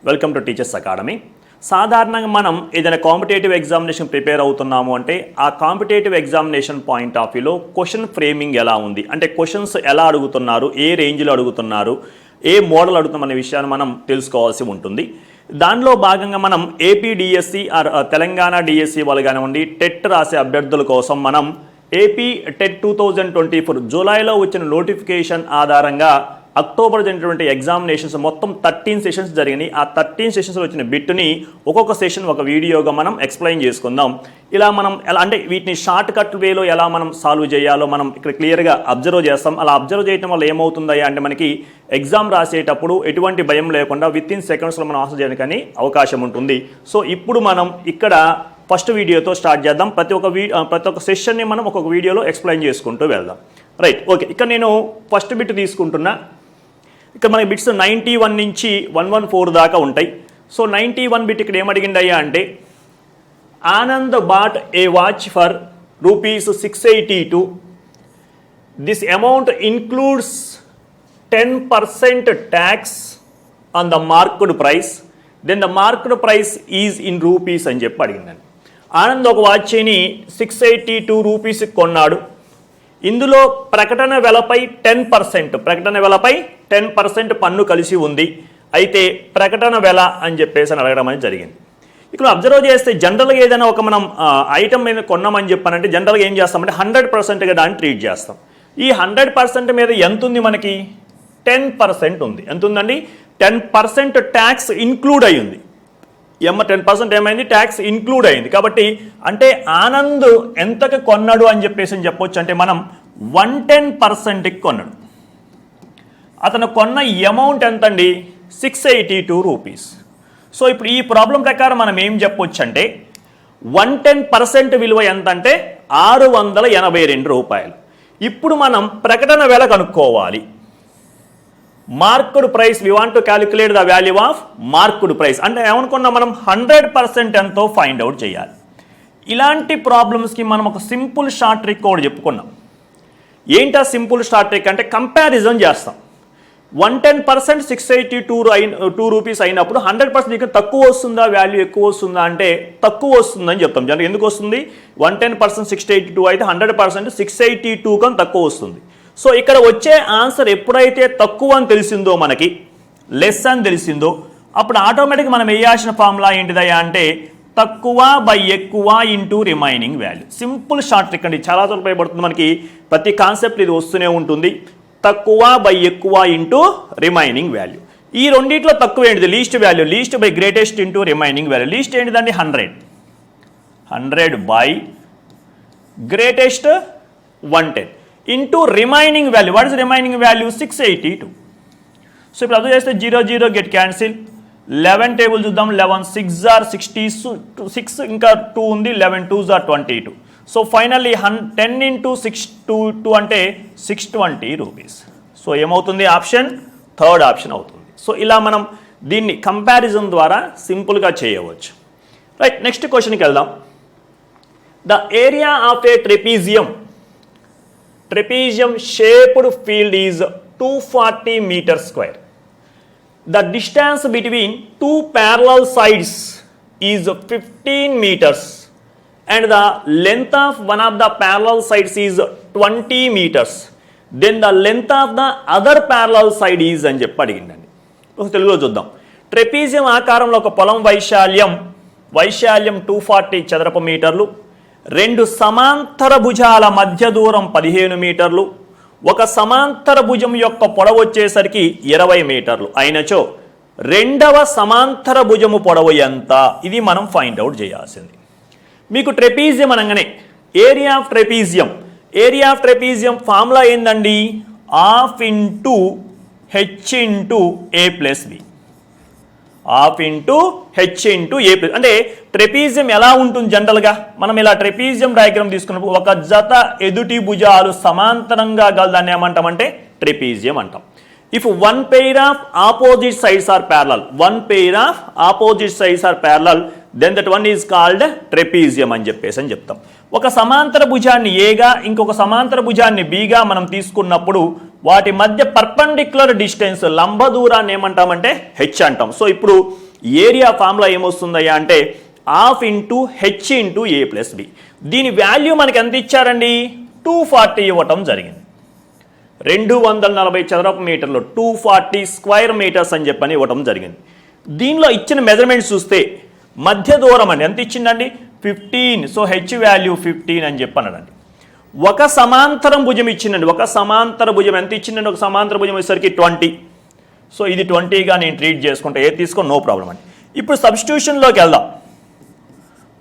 Welcome to teachers academy. సాధారణంగా మనం ఏదైనా కాంపిటేటివ్ ఎగ్జామినేషన్ ప్రిపేర్ అవుతున్నాము అంటే ఆ కాంపిటేటివ్ ఎగ్జామినేషన్ పాయింట్ ఆఫ్ వ్యూలో క్వశ్చన్ ఫ్రేమింగ్ ఎలా ఉంది, అంటే క్వశ్చన్స్ ఎలా అడుగుతున్నారు, ఏ రేంజ్లో అడుగుతున్నారు, ఏ మోడల్ అడుగుతున్న విషయాన్ని మనం తెలుసుకోవాల్సి ఉంటుంది. దానిలో భాగంగా మనం AP DSC are Telangana DSC వాళ్ళు కానివ్వండి, టెట్ రాసే అభ్యర్థుల కోసం మనం ఏపీ టెట్ 2024 జూలైలో వచ్చిన నోటిఫికేషన్ ఆధారంగా అక్టోబర్ జరిగినటువంటి ఎగ్జామినేషన్స్ మొత్తం 13 సెషన్స్ జరిగినాయి. ఆ 13 సెషన్స్లో వచ్చిన బిట్ని ఒక్కొక్క సెషన్ ఒక వీడియోగా మనం ఎక్స్ప్లెయిన్ చేసుకుందాం. ఇలా మనం ఎలా అంటే వీటిని షార్ట్ కట్ వేలో ఎలా మనం సాల్వ్ చేయాలో మనం ఇక్కడ క్లియర్గా అబ్జర్వ్ చేస్తాం. అలా అబ్జర్వ్ చేయడం వల్ల ఏమవుతుందా అంటే మనకి ఎగ్జామ్ రాసేటప్పుడు ఎటువంటి భయం లేకుండా వితిన్ సెకండ్స్లో మనం ఆన్సర్ చేయడానికి అవకాశం ఉంటుంది. సో ఇప్పుడు మనం ఇక్కడ ఫస్ట్ వీడియోతో స్టార్ట్ చేద్దాం. ప్రతి ఒక్క సెషన్ని మనం ఒక్కొక్క వీడియోలో ఎక్స్ప్లెయిన్ చేసుకుంటూ వెళ్దాం. Right, okay. ఇక్కడ నేను ఫస్ట్ బిట్ తీసుకుంటున్నా. ఇక్కడ మనకి బిట్స్ 91 నుంచి 114 దాకా ఉంటాయి. సో 91 బిట్ ఇక్కడ ఏమడిగిందయ్యా అంటే Anand bought a watch for ₹682. This amount includes 10% tax on the marked price, then the marked price is in rupees అని చెప్పి అడిగిందండి. ఆనంద్ ఒక వాచ్ని 682 రూపీస్కి కొన్నాడు. ఇందులో ప్రకటన వెలపై 10% పన్ను కలిసి ఉంది. అయితే ప్రకటన వెల అని చెప్పేసి అడగడం అనేది జరిగింది. ఇక్కడ అబ్జర్వ్ చేస్తే జనరల్గా ఏదైనా ఒక మనం ఐటమ్ మీద కొన్నామని చెప్పానంటే జనరల్గా ఏం చేస్తామంటే 100%గా దాన్ని ట్రీట్ చేస్తాం. ఈ 100% మీద ఎంత ఉంది మనకి? 10% ఉంది. ఎంత ఉందండి? 10% ట్యాక్స్ ఇన్క్లూడ్ అయ్యింది. 10% ఏమైంది? ట్యాక్స్ ఇన్క్లూడ్ అయింది. కాబట్టి అంటే ఆనంద్ ఎంతకి కొన్నాడు అని చెప్పేసి చెప్పొచ్చు అంటే మనం 110%కి కొన్నాడు. అతను కొన్న అమౌంట్ ఎంతండి? 682 రూపీస్. సో ఇప్పుడు ఈ ప్రాబ్లం ప్రకారం మనం ఏం చెప్పొచ్చు అంటే 110% విలువ ఎంత అంటే 682 రూపాయలు. ఇప్పుడు మనం ప్రకటన వెల కనుక్కోవాలి. Marked price, we want to calculate the value of marked price. అంటే ఏమనుకున్నాం మనం 100% ఎంతో ఫైండ్ అవుట్ చేయాలి. ఇలాంటి ప్రాబ్లమ్స్కి మనం ఒక సింపుల్ షార్ట్ ట్రిక్ కూడా చెప్పుకున్నాం. ఏంటా సింపుల్ షార్ట్ ట్రిక్ అంటే కంపారిజన్ చేస్తాం. 110% 682 రూపీస్ అయినప్పుడు 100% ఇక్కడ తక్కువ వస్తుందా వాల్యూ ఎక్కువ వస్తుందా అంటే తక్కువ వస్తుందని చెప్తాం. జనరల్ ఎందుకు వస్తుంది? 110% 682 అయితే 100% 682 కన్నా తక్కువ వస్తుంది. సో ఇక్కడ వచ్చే ఆన్సర్ ఎప్పుడైతే తక్కువ అని తెలిసిందో, మనకి లెస్ అని తెలిసిందో, అప్పుడు ఆటోమేటిక్గా మనం వేయాల్సిన ఫార్ములా ఏంటిదయ్యా అంటే తక్కువ బై ఎక్కువ into remaining value. Simple short trick అండి, చాలా త్వరగా ఉపయోగపడుతుంది మనకి. ప్రతి కాన్సెప్ట్ ఇది వస్తూనే ఉంటుంది. తక్కువ బై ఎక్కువ ఇంటూ రిమైనింగ్ వాల్యూ. ఈ రెండింటిలో తక్కువ ఏంటిది? Least value. Least by greatest into remaining value. Least ఏంటిదండి? 100 by greatest 110 into remaining value. What is remaining value? 682. So ఇప్పుడు అది చేస్తే 0 గెట్ క్యాన్సిల్. 11 టేబుల్ చూద్దాం. 11 6 ఆర్ 66, ఇంకా 2 ఉంది. 11 2s are 22. So finally 10 into 622 అంటే 620 రూపీస్. సో ఏమవుతుంది? ఆప్షన్ థర్డ్ ఆప్షన్ అవుతుంది. సో ఇలా మనం దీన్ని కంపారిజన్ ద్వారా సింపుల్గా చేయవచ్చు. రైట్, నెక్స్ట్ క్వశ్చన్కి వెళ్దాం. The area of A trapezium shaped field is 240 meters square. The distance between two parallel sides is 15 meters and the length of one of the parallel sides is 20 meters. Then the length of the other parallel side is అని చెప్పి అడిగిందండి. తెలుగులో చూద్దాం. Trapezium ఆకారంలో ఒక పొలం వైశాల్యం 240 చదరపు మీటర్లు, 2 సమాంతర భుజాల మధ్య దూరం 15 మీటర్లు, ఒక సమాంతర భుజం యొక్క పొడవు వచ్చేసరికి 20 మీటర్లు అయినచో రెండవ సమాంతర భుజము పొడవు ఎంత? ఇది మనం ఫైండ్ అవుట్ చేయాల్సింది. మీకు ట్రెపీజియం అనగానే ఏరియా ఆఫ్ ట్రెపీజియం ఫార్ములా ఏందండి? ½ into H into A plus B. ½ into H into A plus. అంటే ట్రెపీజియం ఎలా ఉంటుంది? జనరల్గా మనం ఇలా ట్రెపీజియం డయాగ్రామ్ తీసుకున్నప్పుడు ఒక జత ఎదుటి భుజాలు సమాంతరంగా దాన్ని ఏమంటామంటే ట్రెపీజియం అంటాం. If one pair of opposite sides are parallel, then that one is called trapezium అని చెప్తాం. ఒక సమాంతర భుజాన్ని ఏగా ఇంకొక సమాంతర భుజాన్ని బిగా మనం తీసుకున్నప్పుడు వాటి మధ్య పర్పెండిక్యులర్ డిస్టెన్స్ లంబ దూరాన్ని ఏమంటామంటే హెచ్ అంటాం. సో ఇప్పుడు ఏరియా ఫార్ములా ఏమొస్తుందయ్యా అంటే half into H into A plus B. దీని వాల్యూ మనకి ఎంత ఇచ్చారండి 240 ఇవ్వటం జరిగింది. 240 చదరపు మీటర్లు 240 స్క్వేర్ మీటర్స్ అని చెప్పని ఇవ్వటం జరిగింది. దీనిలో ఇచ్చిన మెజర్మెంట్స్ చూస్తే మధ్య దూరం అండి ఎంత ఇచ్చిందండి 15. సో హెచ్ వాల్యూ 15 అని చెప్పన్నాడండి. ఒక సమాంతరం భుజం ఇచ్చిందండి. ఒక సమాంతర భుజం ఎంత ఇచ్చిందండి? ఒక సమాంతర భుజం వచ్చేసరికి 20. సో ఇది 20గా నేను ట్రీట్ చేసుకుంటే ఏది తీసుకో నో ప్రాబ్లం అండి. ఇప్పుడు సబ్స్టిట్యూషన్లోకి వెళ్దాం.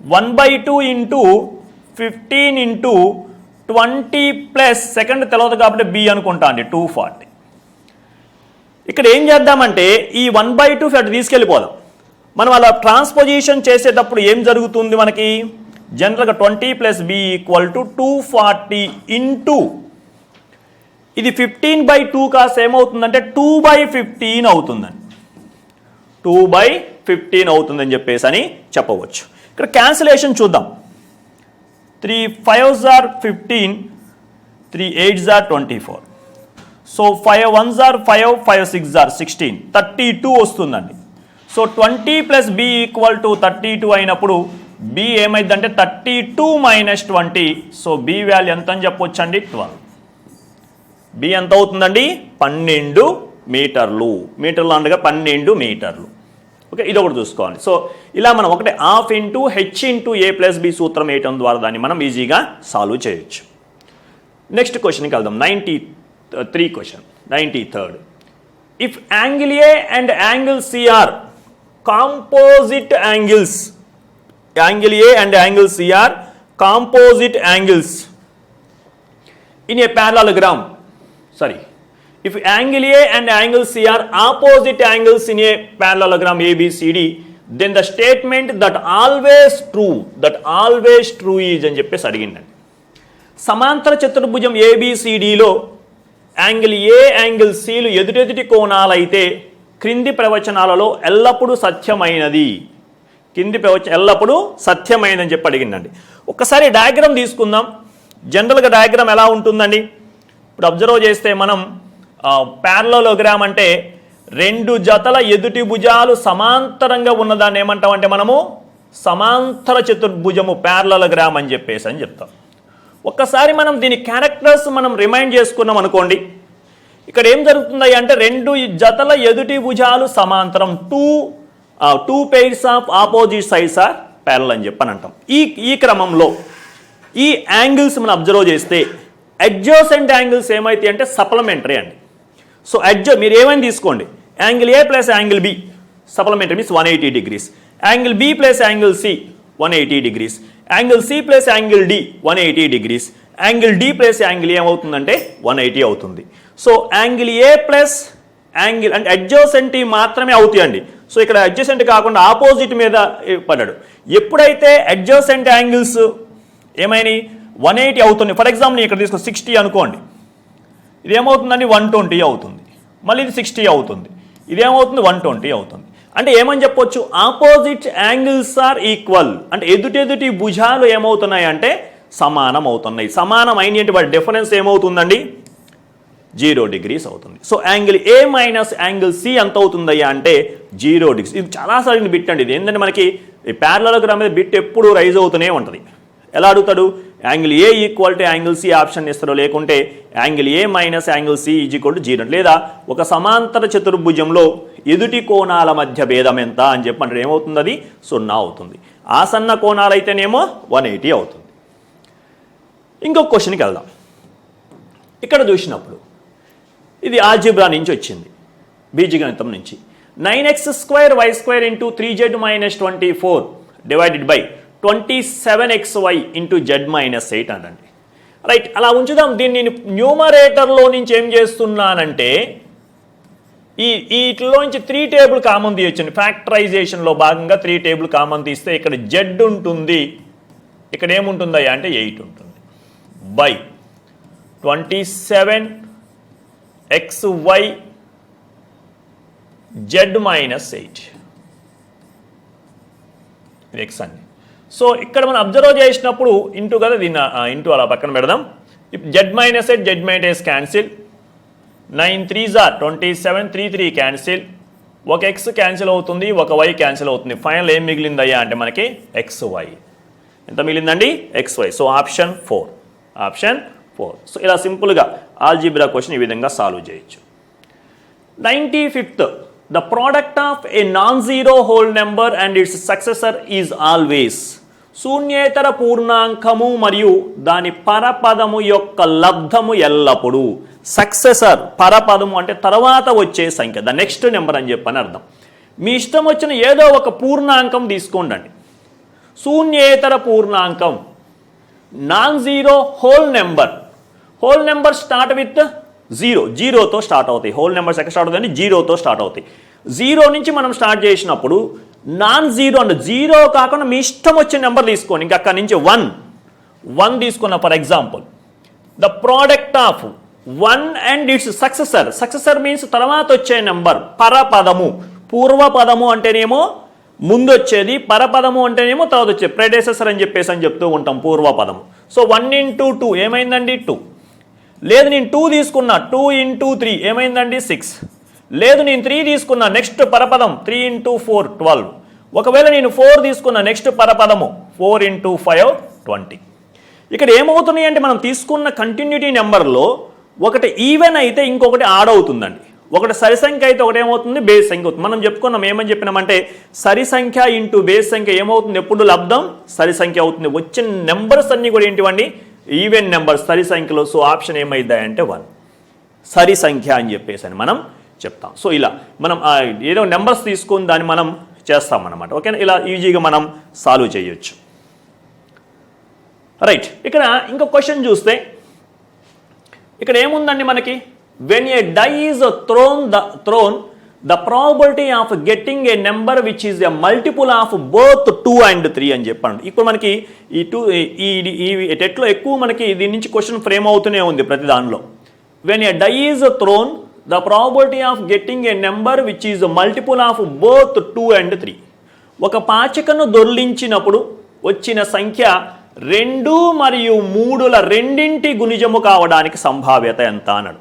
1/2 ఇంటూ 15 ఇంటూ 20 ప్లస్ సెకండ్ తెలియదు కాబట్టి బి అనుకుంటా అండి 240. ఇక్కడ ఏం చేద్దామంటే ఈ 1/2 అటు తీసుకెళ్ళిపోదాం. మనం అలా ట్రాన్స్పోజిషన్ చేసేటప్పుడు ఏం జరుగుతుంది మనకి జనరల్గా 20 plus B equal to 240 into ఇది 15/2 కాస్త ఏమవుతుందంటే 2/15 అవుతుందండి. 2/15 అవుతుందని చెప్పేసి అని చెప్పవచ్చు. ఇక్కడ క్యాన్సిలేషన్ చూద్దాం. 3 5s are 15, 3 8s are 24. So 5 1s are 5, 5 6s are 16, 32 వస్తుందండి. So 20 plus B equal to 32 అయినప్పుడు బి ఏమైందంటే 32 మైనస్ 20. సో బి వాల్యూ ఎంత అని చెప్పొచ్చు అండి 12. బి ఎంత అవుతుందండి 12 మీటర్లు. మీటర్లు అనగా 12 మీటర్లు. ఓకే, ఇది ఒకటి చూసుకోవాలి. సో ఇలా మనం ఒకటి half into H into A plus B సూత్రం వేయటం ద్వారా దాన్ని మనం ఈజీగా సాల్వ్ చేయొచ్చు. నెక్స్ట్ క్వశ్చన్కి వెళ్దాం. 93 question. 93rd. If angle A and angle C are composite angles, angle A and angle C are composite angles in a parallelogram, sorry, if angle A and angle C are opposite angles in a parallelogram ABCD, then the statement that always true is అని చెప్పేసి అడిగిందండి. సమాంతర చతుర్భుజం ABCDలో angle A angle సిలు ఎదుటెదుటి కోణాలైతే క్రింది ప్రవచనాలలో ఎల్లప్పుడూ సత్యమైనది, ఎల్లప్పుడూ సత్యమైనదని చెప్పి అడిగిందండి. ఒకసారి diagram తీసుకుందాం. జనరల్గా డయాగ్రామ్ ఎలా ఉంటుందండి? ఇప్పుడు అబ్జర్వ్ చేస్తే మనం ప్యారలలోగ్రామ్ అంటే రెండు జతల ఎదుటి భుజాలు సమాంతరంగా ఉన్నదాన్ని ఏమంటామంటే మనము సమాంతర చతుర్భుజము ప్యారలలోగ్రామ్ అని చెప్పేసి చెప్తాం. ఒక్కసారి మనం దీని క్యారెక్టర్స్ మనం రిమైండ్ చేసుకున్నాం అనుకోండి. ఇక్కడ ఏం జరుగుతుంది అంటే రెండు జతల ఎదుటి భుజాలు సమాంతరం, two pairs of opposite sides are parallel అని చెప్పని అంటాం. ఈ క్రమంలో ఈ యాంగిల్స్ మనం అబ్జర్వ్ చేస్తే అడ్జసెంట్ యాంగిల్స్ ఏమైతే అంటే సప్లిమెంటరీ అండి. సో మీరు ఏమైనా తీసుకోండి, angle A plus angle B supplementary means 180 degrees, angle B plus angle C 180 degrees, angle C plus angle D 180 degrees, angle D plus angle ఏమవుతుందంటే 180 అవుతుంది. So angle A plus angle అంటే adjacent మాత్రమే అవుతాయండి. So ఇక్కడ adjacent కాకుండా opposite మీద పడ్డాడు. ఎప్పుడైతే అడ్జసెంట్ యాంగిల్స్ ఏమైనా 180 అవుతుంది, ఫర్ ఎగ్జాంపుల్ ఇక్కడ తీసుకో 60 అనుకోండి, ఇది ఏమవుతుందండి 120 అవుతుంది, మళ్ళీ ఇది 60 అవుతుంది, ఇదేమవుతుంది 120 అవుతుంది. అంటే ఏమని చెప్పొచ్చు, ఆపోజిట్ యాంగిల్స్ ఆర్ ఈక్వల్, అంటే ఎదుటెదుటి భుజాలు ఏమవుతున్నాయి అంటే సమానం అవుతున్నాయి. సమానం అయినటువంటి వాటి డిఫరెన్స్ ఏమవుతుందండి 0 degrees అవుతుంది. So angle A minus angle C ఎంత అవుతుందయ్యా అంటే 0 degrees. ఇది చాలా సరైన బిట్ అండి. ఇది ఏంటంటే మనకి ప్యారలలోగ్రామ్ మీద బిట్ ఎప్పుడు రైజ్ అవుతూనే ఉంటుంది. ఎలా అడుగుతాడు, angle A equal to angle C option ఇస్తాడు, లేకుంటే angle A minus angle C is equal to 0, లేదా ఒక సమాంతర చతుర్భుజంలో ఎదుటి కోణాల మధ్య భేదం ఎంత అని చెప్పంటే ఏమవుతుంది, అది 0 అవుతుంది. ఆసన్న కోణాలు అయితేనేమో 180 అవుతుంది. ఇంకొక క్వశ్చన్కి వెళ్దాం. ఇక్కడ చూసినప్పుడు ఇది ఆల్జీబ్రా నుంచి వచ్చింది, బీజగణితం నుంచి. 9x² y² into 3z minus 24 divided by 27xy into z minus 8 అనండి. రైట్, అలా ఉంచుదాం. దీన్ని నేను న్యూమరేటర్లో నుంచి ఏం చేస్తున్నానంటే వీటిలో నుంచి 3 టేబుల్ కామన్ తీయొచ్చండి. ఫ్యాక్టరైజేషన్లో భాగంగా 3 టేబుల్ కామన్ తీస్తే ఇక్కడ z ఉంటుంది, ఇక్కడ ఏముంటుందా అంటే 8 ఉంటుంది, బై 27xy z మైనస్ 8 ఇది x అండి. సో ఇక్కడ మనం అబ్జర్వ్ చేసినప్పుడు ఇంటూ కదా, దీన్ని ఇంటూ అలా పక్కన పెడదాం. z minus 8 z minus cancel, 9 3s are 27, 3 3 cancel, ఒక ఎక్స్ క్యాన్సిల్ అవుతుంది, ఒక వై క్యాన్సిల్ అవుతుంది. ఫైనల్ ఏం మిగిలిందయ్యా అంటే మనకి ఎక్స్ వై. ఎంత మిగిలిందండి? X Y. So option 4. Option 4. So ఇలా సింపుల్గా ఆల్జీబ్రా క్వశ్చన్ ఈ విధంగా సాల్వ్ చేయొచ్చు. 95th, the product of a non zero whole number and its successor is always. శూన్యేతర పూర్ణాంకము మరియు దాని పరపదము యొక్క లబ్ధము ఎల్లప్పుడూ. సక్సెసర్ పరపదము అంటే తర్వాత వచ్చే సంఖ్య, ద నెక్స్ట్ నెంబర్ అని చెప్పని అర్థం. మీ ఇష్టం వచ్చిన ఏదో ఒక పూర్ణాంకం తీసుకోండి. శూన్యేతర పూర్ణాంకం, non zero whole number. Whole number start with జీరోతో స్టార్ట్ అవుతాయి. హోల్ నెంబర్స్ ఎక్కడ స్టార్ట్ అవుతాయి? జీరోతో స్టార్ట్ అవుతాయి. జీరో నుంచి మనం స్టార్ట్ చేసినప్పుడు నాన్ జీరో అంటే జీరో కాకుండా మీ ఇష్టం వచ్చిన నెంబర్ తీసుకోండి. ఇంకా అక్కడి నుంచి వన్ తీసుకున్న for example. The product of 1 and its successor. Successor means తర్వాత వచ్చే నెంబర్. పరపదము, పూర్వపదము అంటేనేమో ముందు వచ్చేది, పరపదము అంటేనేమో తర్వాత వచ్చేది. ప్రెడెసెసర్ అని చెప్తూ ఉంటాం పూర్వపదము. సో 1 into 2 ఏమైందండి? 2. లేదు నేను 2 తీసుకున్నా, 2 into 3 ఏమైందండి? 6. లేదు నేను 3 తీసుకున్నా, నెక్స్ట్ పరపదం 3 into 4 12. ఒకవేళ నేను 4 తీసుకున్నా, నెక్స్ట్ పరపదము 4 into 5 20. ఇక్కడ ఏమవుతున్నాయి అంటే మనం తీసుకున్న కంటిన్యూటీ నెంబర్లో ఒకటి ఈవెన్ అయితే ఇంకొకటి ఆడ్ అవుతుందండి. ఒకటి సరి సంఖ్య అయితే ఒకటి ఏమవుతుంది? బేస్ సంఖ్య అవుతుంది. మనం చెప్పుకున్నాం, ఏమని చెప్పినామంటే సరి సంఖ్య ఇంటూ బేస్ సంఖ్య ఏమవుతుంది? ఎప్పుడు లబ్ధం సరి సంఖ్య అవుతుంది. వచ్చిన నెంబర్స్ అన్నీ కూడా ఏంటివండి? ఈవెన్ నెంబర్స్, సరి సంఖ్యలో. సో ఆప్షన్ ఏమైందా అంటే 1 సరి సంఖ్య అని చెప్పేసి అని మనం చెప్తాం. సో ఇలా మనం ఏదో నెంబర్స్ తీసుకొని దాన్ని మనం చేస్తామన్నమాట. ఓకేనా? ఇలా ఈజీగా మనం సాల్వ్ చేయొచ్చు. రైట్, ఇక్కడ ఇంకో క్వశ్చన్ చూస్తే ఇక్కడ ఏముందండి మనకి? When a die is thrown the probability of getting a number which is a multiple of both 2 and 3 అని చెప్పండి. ఇప్పుడు మనకి ఈ టెట్లో ఎక్కువ మనకి దీని నుంచి క్వశ్చన్ ఫ్రేమ్ అవుతూనే ఉంది ప్రతి దానిలో. When a die is thrown the probability of getting a number which is multiple of both 2 and 3. ఒక పాచికను దొర్లించినప్పుడు వచ్చిన సంఖ్య 2 మరియు 3ల రెండింటి గుణిజము కావడానికి సంభావ్యత ఎంత అన్నాడు.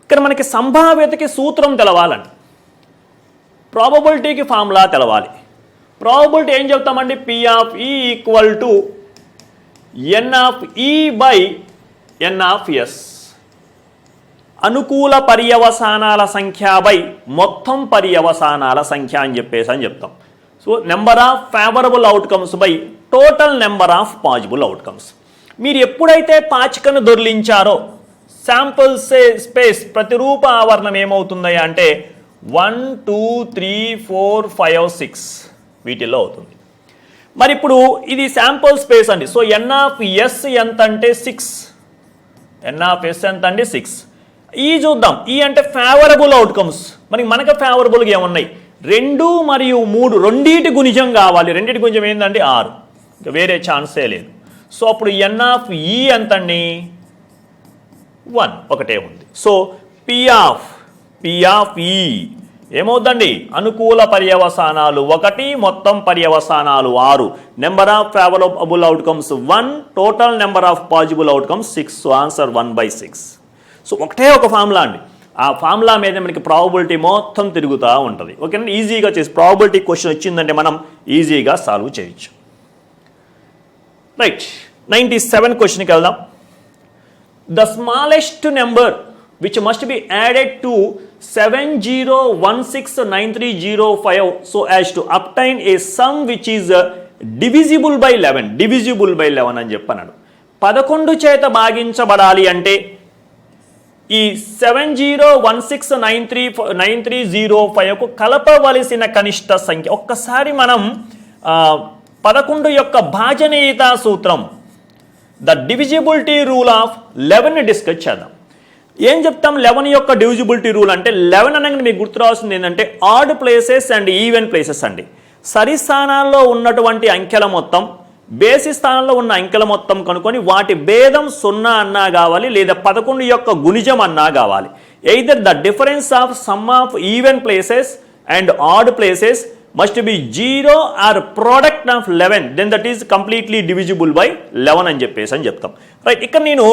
ఇక్కడ మనకి సంభావ్యతకి సూత్రం తెలవాలండి, ప్రాబబిలిటీకి ఫార్ములా తెలవాలి. ప్రాబబిలిటీ ఏం చెప్తామండి? P of E equal to N of E by N of S. అనుకూల పర్యవసానాల సంఖ్య బై మొత్తం పర్యవసానాల సంఖ్య అని చెప్తాం. So number of favourable outcomes by total number of possible outcomes. మీరు ఎప్పుడైతే పాచికను దొర్లించారో శాంపుల్ స్పేస్ ప్రతిరూప ఆవరణం ఏమవుతుందయ్యా అంటే 1 2 3 4 5 6 వీటిల్లో అవుతుంది. మరి ఇప్పుడు ఇది శాంపుల్ స్పేస్ అండి. సో N of S ఎంత అంటే 6. N of S ఎంత అంటే 6. ఈ చూద్దాం. ఈ అంటే ఫేవరబుల్ అవుట్కమ్స్. మనకి ఫేవరబుల్గా ఏమున్నాయి? 2 మరియు 3 రెండింటి గుణిజం కావాలి. రెండింటి గుణిజం ఏంటంటే 6. ఇంకా వేరే ఛాన్సే లేదు. సో అప్పుడు N of E ఎంతండి? 1 ఒకటే ఉంది. సో P of E ఏమవుతుందండి? అనుకూల పర్యవసానాలు 1, మొత్తం పర్యవసానాలు 6. Number of favourable outcomes 1, total number of possible outcomes 6. So answer 1/6. So ఒకటే ఒక ఫార్ములా అండి. ఆ ఫార్ములా మీద మనకి ప్రాబబిలిటీ మొత్తం తిరుగుతూ ఉంటుంది. ఓకేనా? ఈజీగా చేసి ప్రాబబిలిటీ క్వశ్చన్ వచ్చిందంటే మనం ఈజీగా సాల్వ్ చేయొచ్చు. రైట్, 97 క్వశ్చన్కి వెళ్దాం. The smallest number which must be added to 70169305 so as to obtain a sum which is divisible by 11 అని చెప్పన్నాడు. 11 చేత భాగించబడాలి అంటే ఈ 70169305కు కలపవలసిన కనిష్ట సంఖ్య. ఒక్కసారి మనం 11 యొక్క భాజనీయత సూత్రం, the divisibility rule of 11 discuss చేద్దాం. ఏం చెప్తాం? 11 యొక్క డివిజిబిలిటీ రూల్ అంటే 11 అనగానే మీకు గుర్తు రావాల్సింది ఏంటంటే odd places and even places అండి. సరి స్థానాల్లో ఉన్నటువంటి అంకెల మొత్తం, బేసి స్థానంలో ఉన్న అంకెల మొత్తం కనుక్కొని వాటి భేదం 0 అన్నా కావాలి, లేదా 11 యొక్క గుణిజం అన్నా కావాలి. Either the difference of sum of even places and odd places must be 0 or product of 11 then that is completely divisible by 11 అని చెప్తాం. రైట్, ఇక్కడ నేను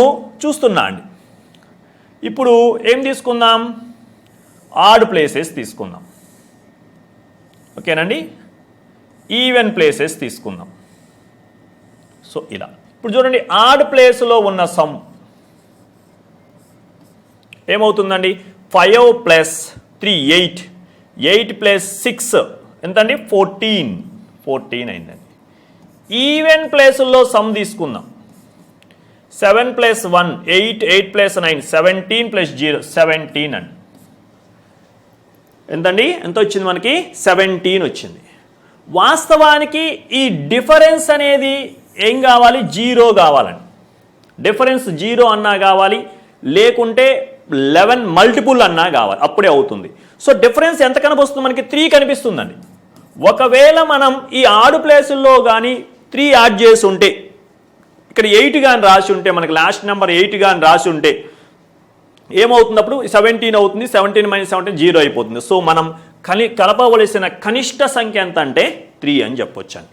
చూస్తున్నా అండి. ఇప్పుడు ఏం తీసుకుందాం? ఆడ్ ప్లేసెస్ తీసుకుందాం. ఓకేనండి. ఈవెన్ ప్లేసెస్ తీసుకుందాం. సో ఇలా ఇప్పుడు చూడండి, ఆడ్ ప్లేస్లో ఉన్న సమ్ ఏమవుతుందండి? 5 + 3 8, 8 + 6 ఎంతండి? 14 అయిందండి. ఈవెన్ ప్లేసుల్లో సమ్ తీసుకుందాం. 7 + 1 8, 8 + 9 17 + 0 17 అండి. ఎంతండి? ఎంత వచ్చింది మనకి? 17 వచ్చింది. వాస్తవానికి ఈ డిఫరెన్స్ అనేది ఏం కావాలి? 0 కావాలండి. డిఫరెన్స్ 0 అన్నా కావాలి, లేకుంటే 11 మల్టిపుల్ అన్నా కావాలి, అప్పుడే అవుతుంది. సో డిఫరెన్స్ ఎంత కనిపిస్తుంది మనకి? 3 కనిపిస్తుందండి. ఒకవేళ మనం ఈ ఆడు ప్లేసుల్లో కానీ 3 యాడ్ చేసి ఉంటే, ఇక్కడ 8 కానీ రాసి ఉంటే, మనకి లాస్ట్ నెంబర్ 8 కానీ రాసి ఉంటే ఏమవుతుంది? అప్పుడు 17 అవుతుంది. 17 - 17 0 అయిపోతుంది. సో మనం కలపవలసిన కనిష్ట సంఖ్య ఎంత అంటే 3 అని చెప్పొచ్చండి.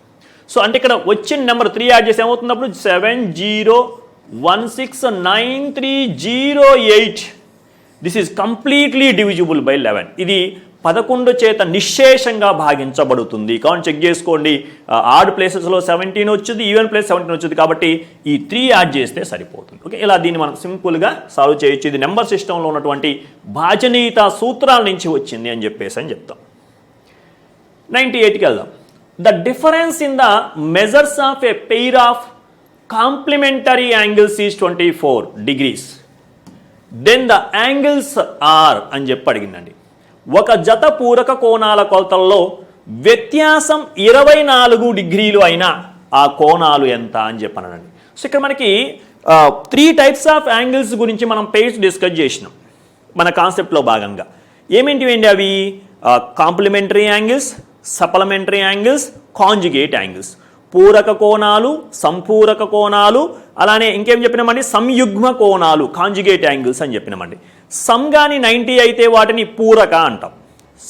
సో అంటే ఇక్కడ వచ్చిన నెంబర్ 3 యాడ్ చేసి ఏమవుతుంది? అప్పుడు 70169308. This is completely divisible by 11. ఇది 11 చేత నిశ్శేషంగా భాగించబడుతుంది. కావున చెక్ చేసుకోండి. ఆడ్ ప్లేసెస్లో 17 వచ్చింది, ఈవెన్ ప్లేస్ 17 వచ్చింది. కాబట్టి ఈ 3 యాడ్ చేస్తే సరిపోతుంది. ఓకే, ఇలా దీన్ని మనం సింపుల్గా సాల్వ్ చేయొచ్చు. ఇది నెంబర్ సిస్టంలో ఉన్నటువంటి భాజనీయత సూత్రాల నుంచి వచ్చింది అని చెప్తాం. 98కి వెళ్దాం. The difference in the measures of a pair of complementary angles is 24 degrees. Then the angles are అని చెప్పి అడిగిందండి. ఒక జత పూరక కోణాల కొలతల్లో వ్యత్యాసం 24 డిగ్రీలు అయినా ఆ కోణాలు ఎంత అని చెప్పానండి. సో ఇక్కడ మనకి 3 types ఆఫ్ యాంగిల్స్ గురించి మనం పేజ్ డిస్కస్ చేసినాం మన కాన్సెప్ట్లో భాగంగా. ఏమేంటివేంటి అవి? Complementary angles, supplementary angles, conjugate angles. పూరక కోణాలు, సంపూరక కోణాలు, అలానే ఇంకేం చెప్పినామండి? సంయుగ్మ కోణాలు, కాంజుగేట్ యాంగిల్స్ అని చెప్పినామండి. సమ్ గాని 90 అయితే వాటిని పూరక అంటాం.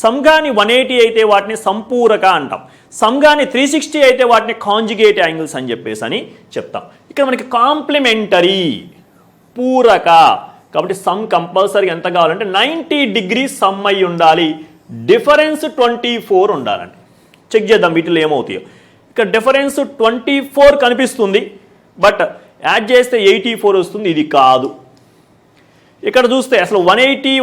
సమ్ గాని 180 అయితే వాటిని సంపూరక అంటాం. సమ్ గాని 360 అయితే వాటిని కాంజుగేట్ యాంగిల్స్ అని చెప్తాం. ఇక్కడ మనకి కాంప్లిమెంటరీ, పూరక కాబట్టి సమ్ కంపల్సరీ ఎంత కావాలంటే 90 degrees సమ్ అయి ఉండాలి. డిఫరెన్స్ 24 ఉండాలండి. చెక్ చేద్దాం వీటిలో ఏమవుతాయో. ఇక్కడ డిఫరెన్స్ 24 కనిపిస్తుంది, బట్ యాడ్ చేస్తే 84 వస్తుంది. ఇది కాదు. ఇక్కడ చూస్తే అసలు 180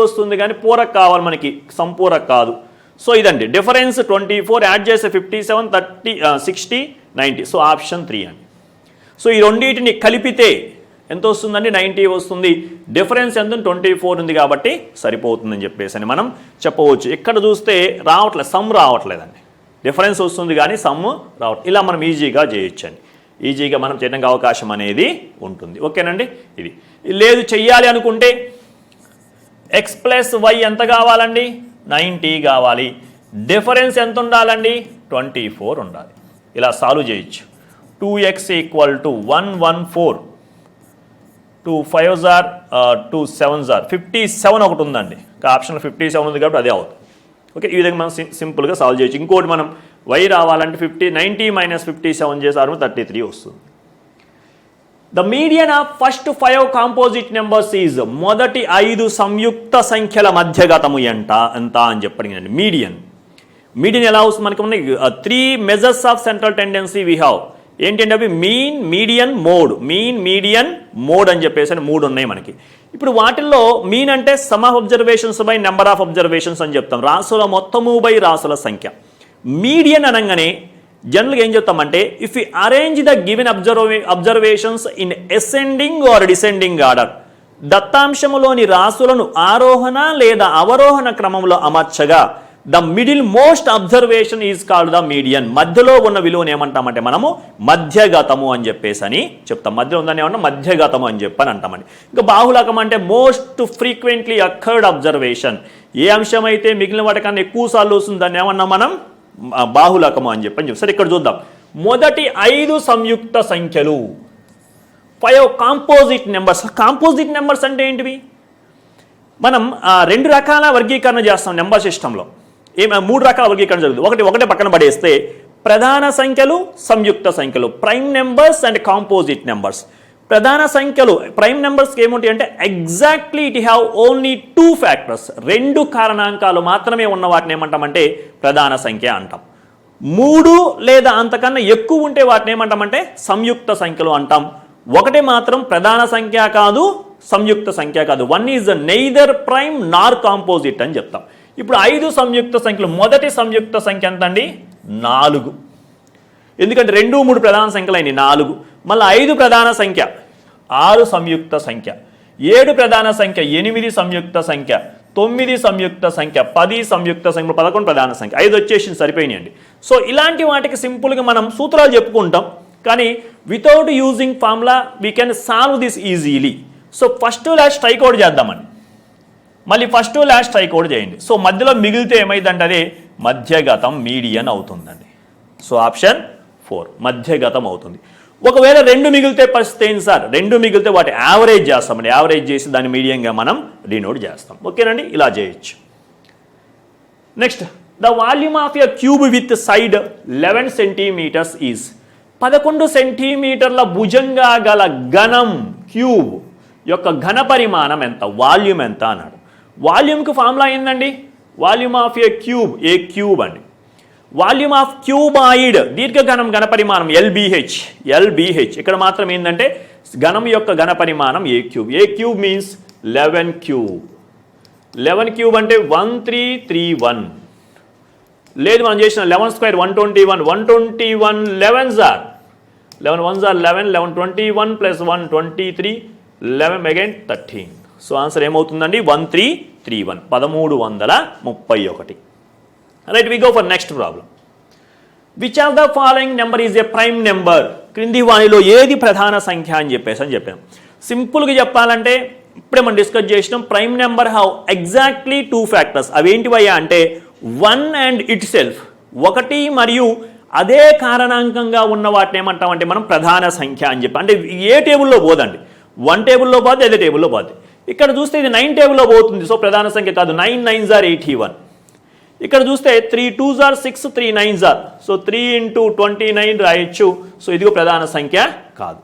వస్తుంది కానీ పూరక కావాలి మనకి, సంపూరక కాదు. సో ఇదండి డిఫరెన్స్ 24, యాడ్ చేస్తే 57 30 60 90. సో ఆప్షన్ 3 అండి. సో ఈ రెండింటిని కలిపితే ఎంత వస్తుందండి? 90 వస్తుంది. డిఫరెన్స్ ఎంత? 24 ఉంది కాబట్టి సరిపోతుందని చెప్పేసి మనం చెప్పవచ్చు. ఇక్కడ చూస్తే సమ్ రావట్లేదండి. డిఫరెన్స్ వస్తుంది కానీ సమ్ రావట్లేదు. ఇలా మనం ఈజీగా చేయొచ్చండి. ఈజీగా మనం చేయడానికి అవకాశం అనేది ఉంటుంది. ఓకేనండి. ఇది లేదు చెయ్యాలి అనుకుంటే x + y ఎంత కావాలండి? 90 కావాలి. డిఫరెన్స్ ఎంత ఉండాలండి? 24 ఉండాలి. ఇలా సాల్వ్ చేయొచ్చు. 2x = 114, 2 5s are 2 7s are 57 ఒకటి ఉందండి. ఆప్షన్ 57 ఉంది కాబట్టి అదే అవుతుంది. ఓకే, ఈ విధంగా మనం సింపుల్గా సాల్వ్ చేయొచ్చు. ఇంకోటి మనం y రావాలంటే 90 - 57 చేసారు 33 వస్తుంది. The median of first 5 composite numbers is, మొదటి 5 సంయుక్త సంఖ్యల మధ్యగతము ఎంత అని చెప్పండి. మీడియన్ ఎలా వస్తుంది? మనకి ఉన్నాయి 3 measures of central tendency we have. ఏంటంటే అవి మీన్, మీడియన్, మోడ్ అని చెప్పేసి 3 ఉన్నాయి మనకి. ఇప్పుడు వాటిల్లో మీన్ అంటే some of observations by number of observations అని చెప్తాం. రాసుల మొత్తము బై రాసుల సంఖ్య. మీడియన్ అనగానే జనరల్గా ఏం చెప్తామంటే, if you arrange the given observations in ascending or descending order, దత్తాంశములోని రాసులను ఆరోహణ లేదా అవరోహణ క్రమంలో అమర్చగా the middle most observation is called the median. మధ్యలో ఉన్న విలువను ఏమంటామంటే మనము మధ్యగతము అని చెప్పేసి చెప్తాం. మధ్యలో ఉందని ఏమన్నా మధ్యగతము అని చెప్పని అంటామండి. ఇంకా బాహుళకం అంటే మోస్ట్ ఫ్రీక్వెంట్లీ అక్కర్డ్ అబ్జర్వేషన్. ఏ అంశం అయితే మిగిలిన వాటికన్నా ఎక్కువ సార్లు వస్తుంది దాన్ని ఏమన్నా మనం బాహుళకము అని చెప్పని. సరే ఇక్కడ చూద్దాం. మొదటి 5 సంయుక్త సంఖ్యలు, 5 కాంపోజిట్ నెంబర్స్. కాంపోజిట్ నెంబర్స్ అంటే ఏంటివి? మనం 2 రకాల వర్గీకరణ చేస్తాం నెంబర్ సిస్టంలో. 3 రకాల వర్గీకరణ జరుగుతుంది. ఒకటే పక్కన పడేస్తే ప్రధాన సంఖ్యలు, సంయుక్త సంఖ్యలు, prime numbers and composite numbers. ప్రధాన సంఖ్యలు ప్రైమ్ నెంబర్స్కి ఏముంటాయి అంటే exactly it have only 2 factors, 2 కారణాంకాలు మాత్రమే ఉన్న వాటిని ఏమంటామంటే ప్రధాన సంఖ్య అంటాం. 3 లేదా అంతకన్నా ఎక్కువ ఉంటే వాటిని ఏమంటామంటే సంయుక్త సంఖ్యలు అంటాం. ఒకటి మాత్రం ప్రధాన సంఖ్య కాదు, సంయుక్త సంఖ్య కాదు. 1 is neither prime Nar composite అని చెప్తాం. ఇప్పుడు 5 సంయుక్త సంఖ్యలు, మొదటి సంయుక్త సంఖ్య ఎంత అండి? 4. ఎందుకంటే 2, 3 ప్రధాన సంఖ్యలు అయినాయి 4. మళ్ళీ 5 ప్రధాన సంఖ్య 6 సంయుక్త సంఖ్య, 7 ప్రధాన సంఖ్య 8 సంయుక్త సంఖ్య, 9 సంయుక్త సంఖ్య, 10 సంయుక్త సంఖ్య, 11 ప్రధాన సంఖ్య, 5 వచ్చేసి సరిపోయినాయండి. సో ఇలాంటి వాటికి సింపుల్గా మనం సూత్రాలు చెప్పుకుంటాం, కానీ without using formula we can solve this easily. So first last strike out చేద్దామండి, మళ్ళీ ఫస్ట్ లాస్ట్ స్ట్రైక్ అవుట్ చేయండి. సో మధ్యలో మిగిలితే ఏమైందంటే అదే మధ్యగతం మీడియన్ అవుతుందండి. సో ఆప్షన్ 4 మధ్యగతం అవుతుంది. ఒకవేళ 2 మిగిలితే పరిస్థితి ఏంటి సార్? 2 మిగిలితే వాటి యావరేజ్ చేస్తామండి. యావరేజ్ చేసి దాన్ని మీడియంగా మనం డినోట్ చేస్తాం. ఓకేనండి, ఇలా చేయొచ్చు. Next, the volume of a cube with side 11 centimetres is 11 సెంటీమీటర్ల భుజంగా గల ఘనం క్యూబ్ యొక్క ఘన పరిమాణం ఎంత, వాల్యూమ్ ఎంత అన్నాడు. వాల్యూమ్కి ఫార్ములా ఏందండి? వాల్యూమ్ ఆఫ్ ఏ క్యూబ్ అండి. వాల్యూమ్ ఆఫ్ క్యూబాయిడ్ దీర్ఘఘనం ఘన పరిమాణం ఎల్బిహెచ్. ఇక్కడ మాత్రం ఏంటంటే ఘనం యొక్క ఘన పరిమాణం ఏ క్యూబ్ మీన్స్ 11 క్యూబ్. 11 క్యూబ్ అంటే 1331. లేదు మనం చేసిన 11 square 121. 121 11s are 11 1s are 11, 11 21 plus 1 23, 11 again 13. సో ఆన్సర్ ఏమవుతుందండి? 1331, 1331. Right, we go for next problem. Which of the following number is a prime number? క్రింది వానిలో ఏది ప్రధాన సంఖ్య అని చెప్పాం. సింపుల్గా చెప్పాలంటే ఇప్పుడే మనం డిస్కస్ చేసినాం. Prime number have exactly 2 factors. అవి ఏంటివయ్యా అంటే 1 అండ్ ఇట్ సెల్ఫ్, 1 మరియు అదే కారణాంకంగా ఉన్న వాటిని ఏమంటామంటే మనం ప్రధాన సంఖ్య అని చెప్పి. అంటే ఏ టేబుల్లో పోదండి, 1 టేబుల్లో పోతే అదే టేబుల్లో పోతుంది. ఇక్కడ చూస్తే ఇది 9 టేబుల్లో పోతుంది, సో ప్రధాన సంఖ్య కాదు. 9 9s are 81. ఇక్కడ చూస్తే 3 2s are 6, 3 9s are, so 3 into 29 రాయొచ్చు. సో ఇదిగో ప్రధాన సంఖ్య కాదు.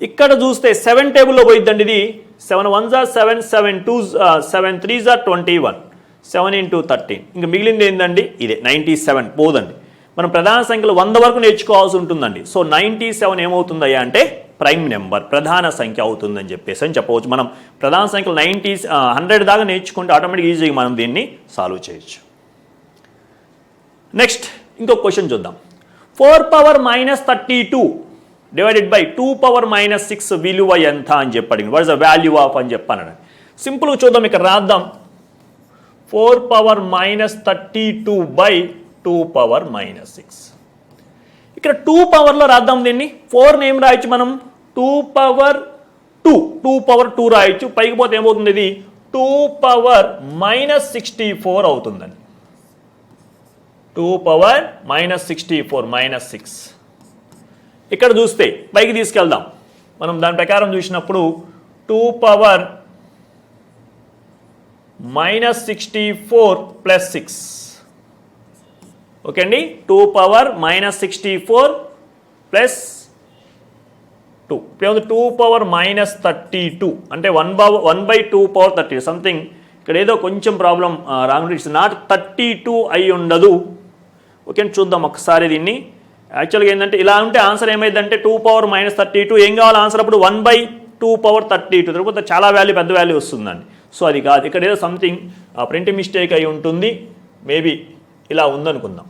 ఇక్కడ చూస్తే 7 టేబుల్లో పోయిద్దండి. ఇది 7 1s are 7, 7 3s are 21, 7 into 13. ఇంకా మిగిలింది ఏంటండి? ఇదే 97 పోదండి. మనం ప్రధాన సంఖ్యలు 100 వరకు నేర్చుకోవాల్సి ఉంటుందండి. సో 97 ఏమవుతుందయ్యా అంటే ప్రైమ్ నెంబర్, ప్రధాన సంఖ్య అవుతుందని చెప్పవచ్చు. మనం ప్రధాన సంఖ్యలు 100 దాకా నేర్చుకుంటే ఆటోమేటిక్ ఈజీగా మనం దీన్ని సాల్వ్ చేయొచ్చు. నెక్స్ట్ ఇంకొక క్వశ్చన్ చూద్దాం. 4 power minus 32 divided by 2 power minus 6 విలువ ఎంత అని చెప్పండి. What is the value of అని చెప్పాను. సింపుల్గా చూద్దాం, ఇక్కడ రాద్దాం. 4 power minus 32 by 2 power minus 6. ఇక్కడ 2 పవర్లో రాద్దాం దీన్ని. 4 ఏం రాయొచ్చు మనం? 2 power 2 రాయొచ్చు. పైకి పోతే ఏమవుతుంది? ఇది 2 power minus 64 అవుతుందండి. 2 power minus 64 minus 6. ఇక్కడ చూస్తే పైకి తీసుకెళ్దాం. మనం దాని ప్రకారం చూసినప్పుడు 2 power minus 64 plus 6. ఓకే అండి, 2 power minus 64 plus 2. ఇప్పుడు 2 power minus 32 అంటే 1/2 power 30 సంథింగ్. ఇక్కడ ఏదో కొంచెం ప్రాబ్లం రాంగ్, ఇట్స్ నాట్ 32 అయి ఉండదు. ఓకే, చూద్దాం ఒకసారి దీన్ని. యాక్చువల్గా ఏంటంటే ఇలా ఉంటే ఆన్సర్ ఏమైందంటే 2 power minus 32. ఏం కావాలి ఆన్సర్ అప్పుడు? 1/2 power 32. తర్వాత చాలా వాల్యూ, పెద్ద వాల్యూ వస్తుందండి. సో అది కాదు, ఇక్కడ ఏదో సంథింగ్ ప్రింట్ మిస్టేక్ అయి ఉంటుంది. మేబీ ఇలా ఉందనుకుందాం,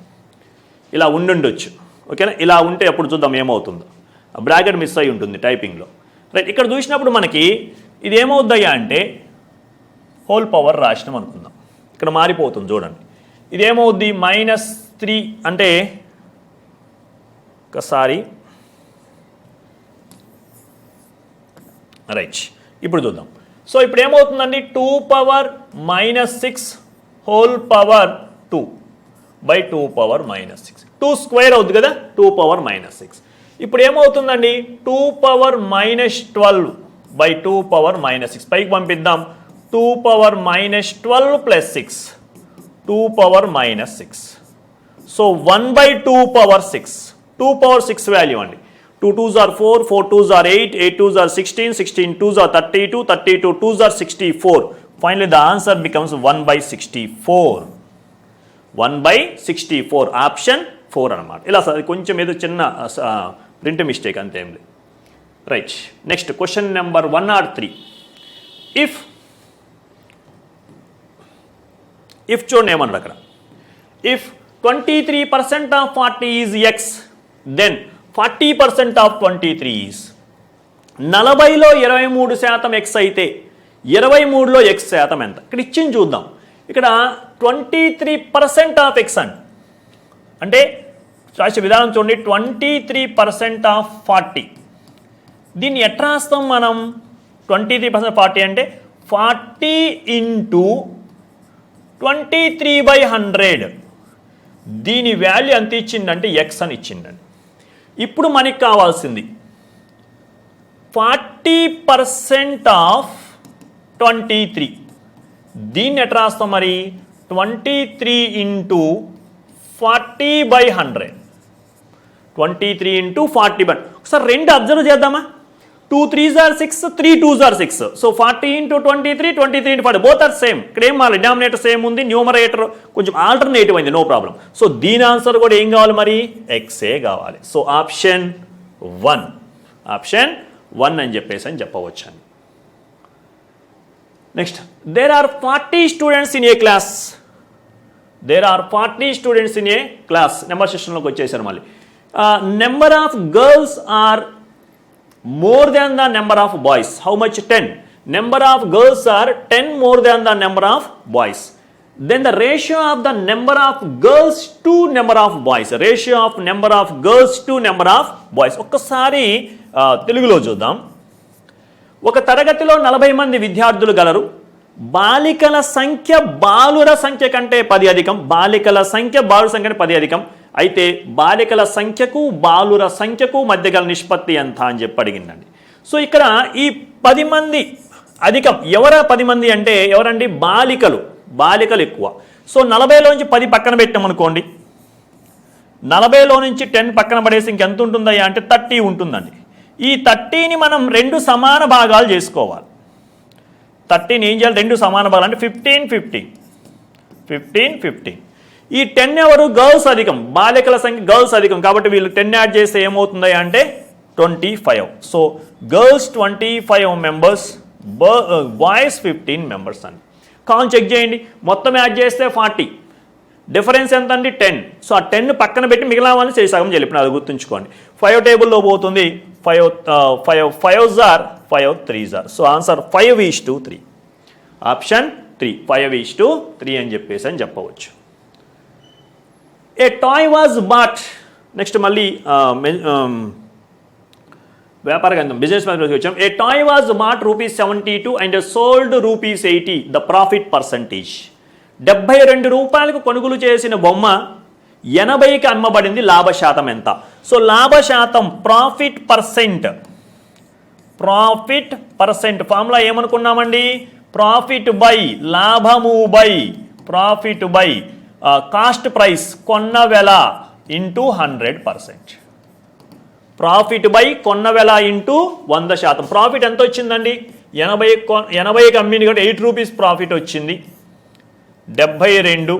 ఇలా ఉండుండొచ్చు. ఓకేనా, ఇలా ఉంటే అప్పుడు చూద్దాం ఏమవుతుందో. బ్రాకెట్ మిస్ అయి ఉంటుంది టైపింగ్లో. రైట్, ఇక్కడ చూసినప్పుడు మనకి ఇది ఏమవుద్దయ్యా అంటే హోల్ పవర్ రాసినాం అనుకుందాం. ఇక్కడ మారిపోతుంది చూడండి. ఇదేమవుద్ది? -3 అంటే ఒకసారి రైట్, ఇప్పుడు చూద్దాం. సో ఇప్పుడు ఏమవుతుందండి? 2 power minus 6 whole power 2 by 2 power minus 6. 2 square అవుతుంది కదా, 2 power minus 6. ఇప్పుడు ఏమవుతుందండి? 2 power minus 12 by 2 power minus 6. పైకి పంపిద్దాం. 2 power minus 12 plus 6, 2 power minus 6. So 1/2 power 6, 2 power 6 value అండి. 2 2s are 4, 4 2s are 8, 8 2s are 16, 16 2s are 32, 32 2s are 64. Finally, the answer becomes 1 by 64. 1 by 64. Option 4 అన్నమాట. ఇలా sir కొంచెం ఏదో చిన్న print mistake అంతేం లేదు. Right, next question number 103. If చూడండి ఏమన్నాడు అక్కడ. If 23% of 40 is X, then 40% of 23 is. 40లో 23% ఎక్స్ అయితే 23లో ఎక్స్ శాతం ఎంత? ఇక్కడ ఇచ్చింది చూద్దాం. ఇక్కడ 23% ఆఫ్ ఎక్స్ అంటే రాసే విధానం చూడండి. 23% ఆఫ్ 40. దీన్ని ఎట్లా రాస్తాం మనం? 23% 40 అంటే 40 ఇంటూ 23/100. దీని వాల్యూ ఎంత ఇచ్చిందంటే ఎక్స్ అని ఇచ్చిందండి. ఇప్పుడు మనకి కావాల్సింది 40% ఆఫ్ 23. దీన్ని ఎట్లా రాస్తాం మరి? 23 ఇంటూ 40/100. 23 ఇంటూ 40/100. ఒకసారి రెండు అబ్జర్వ్ చేద్దామా? 2 3s are 6, 3 2s are 6. So 40 into 23, 23 into 40, both are same. ఇక్కడ ఏం మాలి, డినామినేటర్ సేమ్ ఉంది, న్యూమరేటర్ కొంచెం ఆల్టర్నేటివ్ అయింది, నో ప్రాబ్లం. సో దీని ఆన్సర్ కూడా ఏం కావాలి మరి? ఎక్సే కావాలి. సో ఆప్షన్ 1 అని చెప్పేసి అని చెప్పవచ్చు అండి. Next, there are 40 students in a class. Number సెక్షన్లోకి వచ్చేసారు మళ్ళీ. Number of girls are more than the number of boys. How much? 10. Number of girls are 10 more than the number of boys. Then the ratio of the number of girls to number of boys. Ratio of number of girls to number of boys. ఒక్కసారి తెలుగులో చూద్దాం. ఒక తరగతిలో 40 మంది విద్యార్థులు గలరు. బాలికల సంఖ్య బాలుర సంఖ్య కంటే 10 అధికం. బాలికల సంఖ్య బాలుర సంఖ్య కంటే 10 అధికం. అయితే బాలికల సంఖ్యకు బాలుర సంఖ్యకు మధ్య గల నిష్పత్తి ఎంత అని చెప్పి అడిగిందండి. సో ఇక్కడ ఈ 10 మంది అధికం. 10 మంది అంటే ఎవరండి? బాలికలు ఎక్కువ. సో 40లోంచి 10 పక్కన పెట్టామనుకోండి. 40లో నుంచి 10 పక్కన పడేసి ఇంకెంత ఉంటుందయ్యా అంటే 30 ఉంటుందండి. ఈ 30ని మనం 2 సమాన భాగాలు చేసుకోవాలి. 30ని ఏం చేయాలి? 2 సమాన భాగాలు అంటే 15. ఈ 10 ఎవరు? గర్ల్స్ అధికం. బాలికల సంఖ్య గర్ల్స్ అధికం కాబట్టి వీళ్ళు 10 యాడ్ చేస్తే ఏమవుతుంది అంటే 25. So girls 25 members, boys 15 members అండి. కావున చెక్ చేయండి. మొత్తం యాడ్ చేస్తే 40. డిఫరెన్స్ ఎంత అండి? 10. సో ఆ 10 పక్కన పెట్టి మిగిలిన వాళ్ళని సగం చెప్పిన అది గుర్తుంచుకోండి. 5 టేబుల్లో పోతుంది. 5 5s are 5 3s are. So answer 5:3. Option 3 5:3 అని చెప్పేసి అని చెప్పవచ్చు. A toy was bought. Next మళ్ళీ వ్యాపార గంధం బిజినెస్ వచ్చాం. A toy was bought ₹72 and sold ₹80. The profit percentage. 72 రూపాయలకు కొనుగోలు చేసిన బొమ్మ 80కి అమ్మబడింది. లాభశాతం ఎంత? సో లాభశాతం ప్రాఫిట్ పర్సెంట్ ఫార్ములా ఏమనుకున్నామండి? ప్రాఫిట్ బై లాభము by profit by cost price కొన్న వెల ఇంటూ 100%. ప్రాఫిట్ బై కొన్న వెల ఇంటూ 100%. ప్రాఫిట్ ఎంత వచ్చిందండి? 80కి అమ్మింది కాబట్టి ₹8 ప్రాఫిట్ వచ్చింది. 72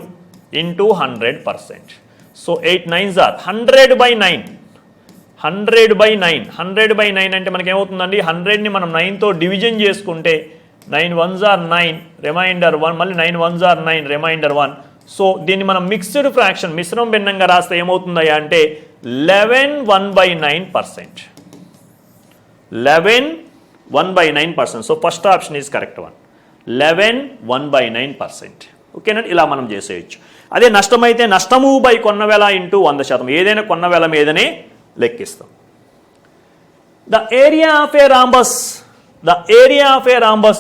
ఇంటూ 100%. So 8 9s are 100/9. 100/9 అంటే మనకేమవుతుందండి? 100ని మనం 9తో డివిజన్ చేసుకుంటే 9 1s are 9, రిమైండర్ 1, మళ్ళీ 9 1s are 9, రిమైండర్ 1. సో దీన్ని మనం మిక్స్డ్ ఫ్రాక్షన్ మిశ్రమ భిన్నంగా రాస్తే ఏమవుతుందయ్యా అంటే 11 1/9%. 11 1/9%. So first option is correct one. 11 1/9%. ఓకేనండి, ఇలా మనం చేసేయచ్చు. అదే నష్టమైతే నష్టము బై కొన్న వెల ఇంటూ 100%. ఏదైనా కొన్న వెల మీదనే లెక్కిస్తాం. The area of a rhombus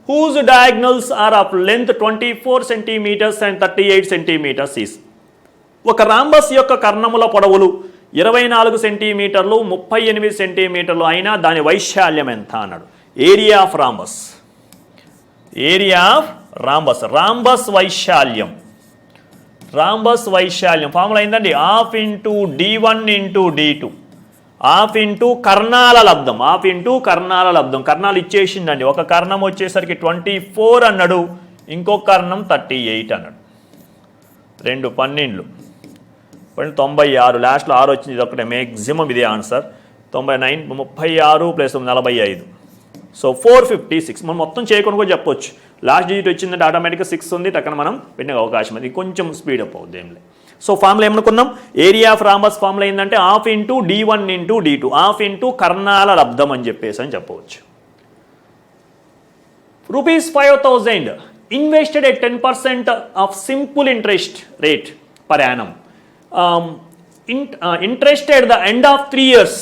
whose diagonals are of length 24 centimeters and 38 centimeters is. ఒక రాంబస్ యొక్క కర్ణముల పొడవులు 24 సెంటీమీటర్లు 38 సెంటీమీటర్లు అయినా దాని వైశాల్యం ఎంత అన్నాడు. ఏరియా ఆఫ్ రాంబస్ వైశాల్యం ఫార్ములా ఏంటండి? ½ into d1 into d2. Half into కర్ణాల లబ్ధం, హాఫ్ ఇంటూ కర్ణాల లబ్ధం. కర్ణాలు ఇచ్చేసిందండి. ఒక కర్ణం వచ్చేసరికి 24 అన్నాడు, ఇంకొక కర్ణం 38 అన్నాడు. 2 12 96, లాస్ట్లో 6 వచ్చింది. ఇది ఒకటే మ్యాక్సిమం ఇదే ఆన్సర్. 99 36 plus 45, so 456. మనం మొత్తం చేయకుండా కూడా చెప్పొచ్చు. లాస్ట్ డిజిట్ వచ్చిందంటే ఆటోమేటిక్గా 6 ఉంది, టక్కన మనం పెట్టిన అవకాశం అది కొంచెం స్పీడప్ అవుతుంది ఏం లేదు. సో ఫార్ములా ఏమనుకున్నాం, ఏరియా ఆఫ్ రాంబస్ ఫార్ములా ఏంటంటే half into D1 into D2, half into కర్ణాల లబ్ధం అని చెప్పేసి అని చెప్పవచ్చు. ₹5,000 invested at 10% of simple interest rate per annum. Interest at the end of 3 years.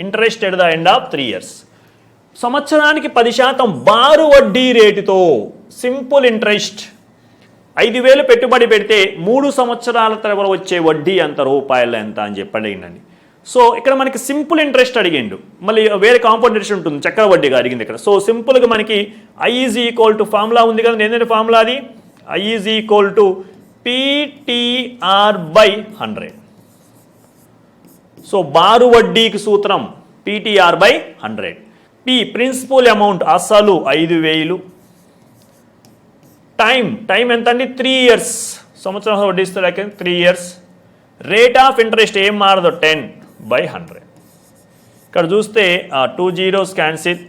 Interest at the end of 3 years. సంవత్సరానికి 10% బారు వడ్డీ రేటుతో సింపుల్ ఇంట్రెస్ట్ 5,000 పెట్టుబడి పెడితే 3 సంవత్సరాల తర్వాత వచ్చే వడ్డీ ఎంత, రూపాయలు ఎంత అని చెప్పి అడిగిందండి. సో ఇక్కడ మనకి సింపుల్ ఇంట్రెస్ట్ అడిగిండు, మళ్ళీ వేరే కాంపౌండ్ ఇంట్రెస్ట్ ఉంటుంది, చక్ర వడ్డీగా అడిగింది ఇక్కడ. సో సింపుల్గా మనకి I is equal to formula ఉంది కదా, ఏంటంటే ఫార్ములా అది I is equal to PTR/100. So బారు వడ్డీకి సూత్రం PTR/100. P ప్రిన్సిపల్ అమౌంట్ అసలు 5,000. టైం ఎంత అండి, 3 years. సంవత్సరం వడ్డీస్తే 3 years. రేట్ ఆఫ్ ఇంట్రెస్ట్ ఏం మారదు, 10/100. ఇక్కడ చూస్తే 2 zeros క్యాన్సిల్,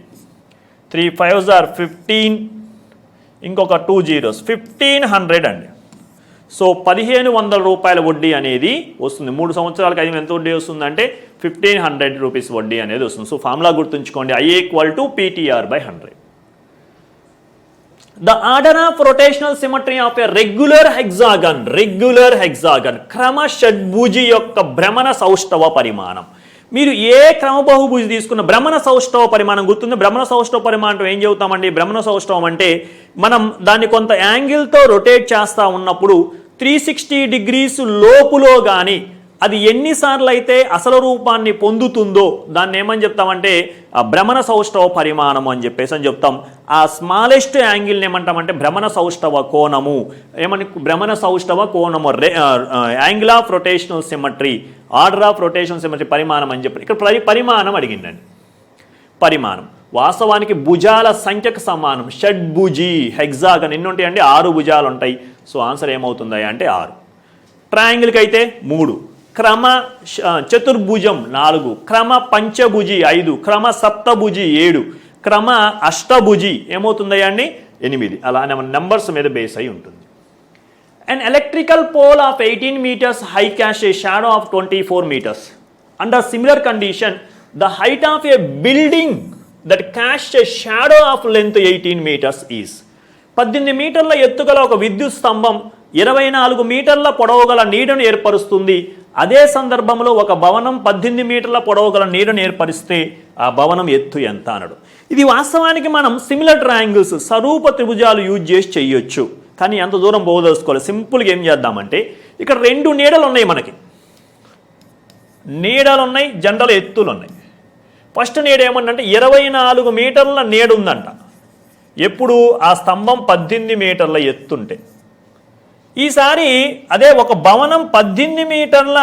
3 5s are 15, ఇంకొక 2 zeros 1,500 అండి. సో 1,500 రూపాయల వడ్డీ అనేది వస్తుంది. 3 సంవత్సరాలకు అది ఎంత వడ్డీ వస్తుందంటే 1,500 రూపీస్ వడ్డీ అనేది వస్తుంది. సో ఫార్ములా గుర్తుంచుకోండి, I equal to PTR/100. The order of rotational symmetry of a regular hexagon క్రమ షడ్భుజి యొక్క భ్రమణ సౌష్ఠవ పరిమాణం. మీరు ఏ క్రమ బహుభుజి తీసుకున్న భ్రమణ సౌష్ఠవ పరిమాణం గుర్తుంది. భ్రమణ సౌష్ఠవ పరిమాణం ఏం చెబుతామండి, భ్రమణ సౌష్ఠవం అంటే మనం దాన్ని కొంత యాంగిల్తో రొటేట్ చేస్తూ ఉన్నప్పుడు 360 degrees లోపులో కానీ అది ఎన్నిసార్లు అయితే అసలు రూపాన్ని పొందుతుందో దాన్ని ఏమని చెప్తామంటే భ్రమణ సౌష్ఠవ పరిమాణం అని చెప్పేసి అని చెప్తాం. ఆ స్మాలెస్ట్ యాంగిల్ని ఏమంటామంటే భ్రమణ సౌష్ఠవ కోణము. ఏమని, భ్రమణ సౌష్ఠవ కోణము, angle of rotational symmetry, order of rotational symmetry పరిమాణం అని చెప్పి ఇక్కడ పరిమాణం అడిగిందండి. పరిమాణం వాస్తవానికి భుజాల సంఖ్యకు సమానం. షడ్భుజి హెక్సాగన్ ఎన్ని ఉంటాయండి, 6 భుజాలు ఉంటాయి. సో ఆన్సర్ ఏమవుతుంది అంటే 6. ట్రయాంగిల్కి అయితే 3, క్రమ చతుర్భుజం 4, క్రమ పంచభుజి 5, క్రమ సప్తభుజి 7, క్రమ అష్టభుజి ఏమవుతుందా అండి 8. అలా నెంబర్స్ మీద బేస్ అయి ఉంటుంది. An electrical pole of 18 meters high casts a shadow of 24 meters. Under similar condition, the height of a building that casts a shadow of length 18 meters is. 18 మీటర్ల ఎత్తుగల ఒక విద్యుత్ స్తంభం 24 మీటర్ల పొడవుగల నీడను ఏర్పరుస్తుంది. అదే సందర్భంలో ఒక భవనం 18 మీటర్ల పొడవుగల నీడను ఏర్పరిస్తే ఆ భవనం ఎత్తు ఎంత అన్నాడు. ఇది వాస్తవానికి మనం సిమిలర్ ట్రయాంగిల్స్, సరూప త్రిభుజాలు యూజ్ చేసి చేయొచ్చు. కానీ ఎంత దూరం పోదలుచుకోవాలి. సింపుల్గా ఏం చేద్దామంటే ఇక్కడ 2 నీడలు ఉన్నాయి, మనకి నీడలు ఉన్నాయి, జనరల్ ఎత్తులు ఉన్నాయి. ఫస్ట్ నీడ ఏమంటే 24 మీటర్ల నీడ ఉందంట. ఎప్పుడు ఆ స్తంభం 18 మీటర్ల ఎత్తుంటే. ఈసారి అదే ఒక భవనం 18 మీటర్ల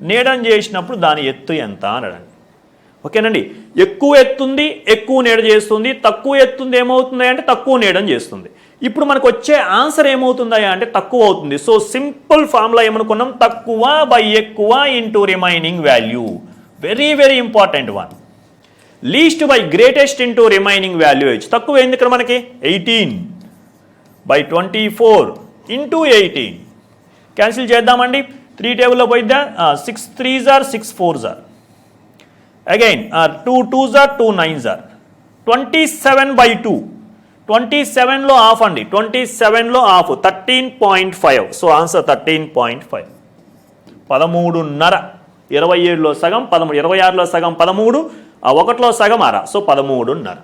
నీడని చేసినప్పుడు దాని ఎత్తు ఎంత అనడండి. ఓకేనండి, ఎక్కువ ఎత్తుంది ఎక్కువ నీడ చేస్తుంది, తక్కువ ఎత్తుంది ఏమవుతుంది అంటే తక్కువ నీడని చేస్తుంది. ఇప్పుడు మనకు వచ్చే ఆన్సర్ ఏమవుతుందా అంటే తక్కువ అవుతుంది. సో సింపుల్ ఫార్ములా ఏమనుకున్నాం, తక్కువ బై ఎక్కువ into remaining value. Very very important one. Least by greatest into remaining value. తక్కువ ఏంది ఇక్కడ మనకి 18/24 ఇంటూ 18. క్యాన్సిల్ చేద్దామండి. 3 టేబుల్లో పోయిద్దా, 6 3s are 6 4s are. Again 2 2s are 2 9s are. 27/2. 27లో హాఫ్ అండి, 27లో హాఫ్ 13.5. So answer 13.5. 13.5. 27లో సగం 13, 26లో సగం 13, 1లో సగం 6. So 13.5.